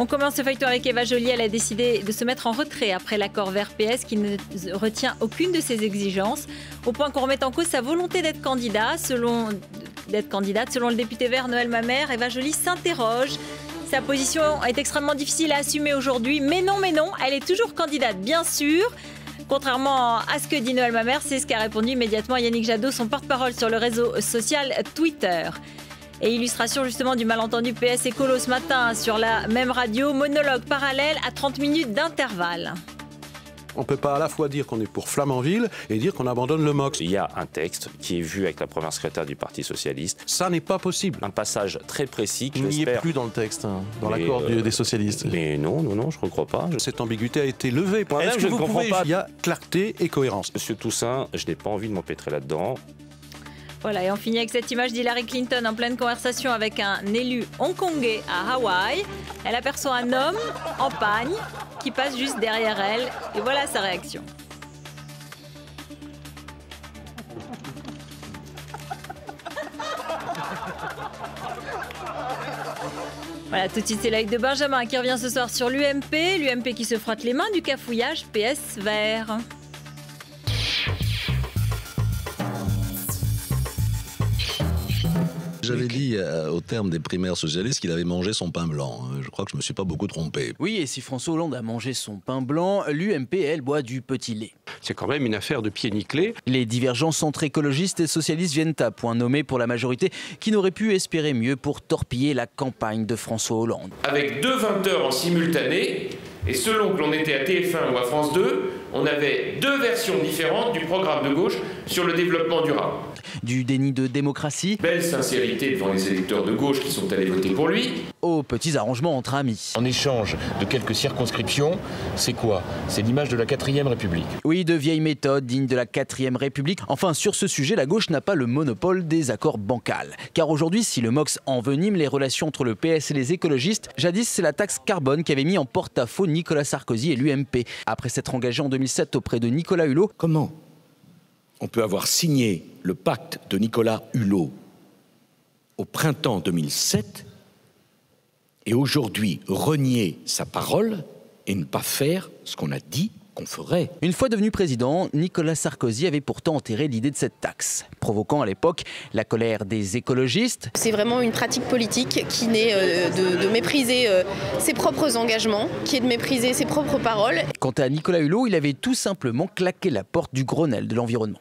On commence ce feuilleton avec Eva Joly. Elle a décidé de se mettre en retrait après l'accord Vert PS qui ne retient aucune de ses exigences, au point qu'on remet en cause sa volonté d'être candidate. Selon le député Vert Noël Mamère, Eva Joly s'interroge. Sa position est extrêmement difficile à assumer aujourd'hui. Mais non, elle est toujours candidate, bien sûr. Contrairement à ce que dit Noël Mamère, c'est ce qu'a répondu immédiatement Yannick Jadot, son porte-parole sur le réseau social Twitter. Et illustration justement du malentendu PS écolo ce matin sur la même radio, monologue parallèle à 30 minutes d'intervalle. On ne peut pas à la fois dire qu'on est pour Flamanville et dire qu'on abandonne le MOX. Il y a un texte qui est vu avec la première secrétaire du Parti Socialiste. Ça n'est pas possible. Un passage très précis. Il n'y est plus dans le texte, dans l'accord des socialistes. Mais non, je ne crois pas. Cette ambiguïté a été levée. Est-ce que vous comprends pas? Il y a clarté et cohérence. Monsieur Toussaint, je n'ai pas envie de m'empêtrer là-dedans. Voilà, et on finit avec cette image d'Hillary Clinton en pleine conversation avec un élu hongkongais à Hawaï. Elle aperçoit un homme en pagne qui passe juste derrière elle. Et voilà sa réaction. Voilà, tout de suite, c'est l'œil de Benjamin qui revient ce soir sur l'UMP. L'UMP qui se frotte les mains du cafouillage PS Vert. J'avais dit au terme des primaires socialistes qu'il avait mangé son pain blanc. Je crois que je ne me suis pas beaucoup trompé. Oui, et si François Hollande a mangé son pain blanc, l'UMP, elle, boit du petit lait. C'est quand même une affaire de pied nickelé. Les divergences entre écologistes et socialistes viennent à point nommé pour la majorité qui n'aurait pu espérer mieux pour torpiller la campagne de François Hollande. Avec 2 20h en simultané, et selon que l'on était à TF1 ou à France 2, on avait 2 versions différentes du programme de gauche sur le développement durable. Du déni de démocratie, Belle sincérité devant les électeurs de gauche qui sont allés voter pour lui, aux petits arrangements entre amis. En échange de quelques circonscriptions, c'est quoi? C'est l'image de la 4ème République. Oui, de vieilles méthodes dignes de la 4ème République. Enfin, sur ce sujet, la gauche n'a pas le monopole des accords bancals. Car aujourd'hui, si le MOX envenime les relations entre le PS et les écologistes, jadis c'est la taxe carbone qui avait mis en porte-à-faux Nicolas Sarkozy et l'UMP. Après s'être engagé en 2007 auprès de Nicolas Hulot. Comment on peut avoir signé le pacte de Nicolas Hulot au printemps 2007 et aujourd'hui renier sa parole et ne pas faire ce qu'on a dit qu'on ferait? Une fois devenu président, Nicolas Sarkozy avait pourtant enterré l'idée de cette taxe, provoquant à l'époque la colère des écologistes. C'est vraiment une pratique politique qui n'est de mépriser ses propres engagements, qui est de mépriser ses propres paroles. Quant à Nicolas Hulot, il avait tout simplement claqué la porte du Grenelle de l'environnement.